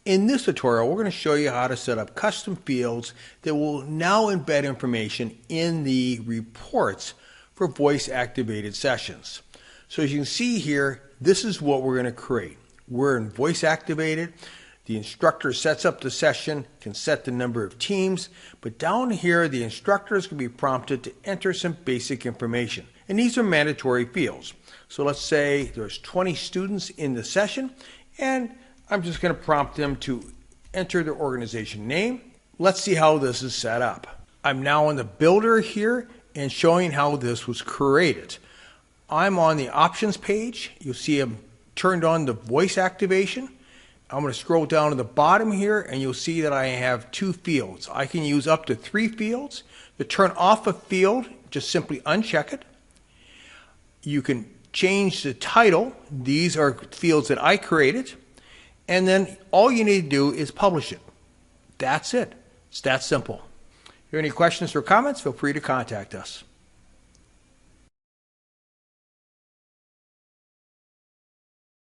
In this tutorial, we're going to show you how to set up custom fields that will now embed information in the reports for voice-activated sessions. So as you can see here, this is what we're going to create. We're in voice-activated. The instructor sets up the session, can set the number of teams, but down here the instructor is going to be prompted to enter some basic information. And these are mandatory fields. So let's say there's 20 students in the session, and I'm just going to prompt them to enter their organization name. Let's see how this is set up. I'm now in the builder here and showing how this was created. I'm on the options page. You'll see I'm turned on the voice activation. I'm going to scroll down to the bottom here and you'll see that I have 2 fields. I can use up to 3 fields. To turn off a field, just simply uncheck it. You can change the title. These are fields that I created. And then all you need to do is publish it. That's it. It's that simple. If you have any questions or comments, feel free to contact us.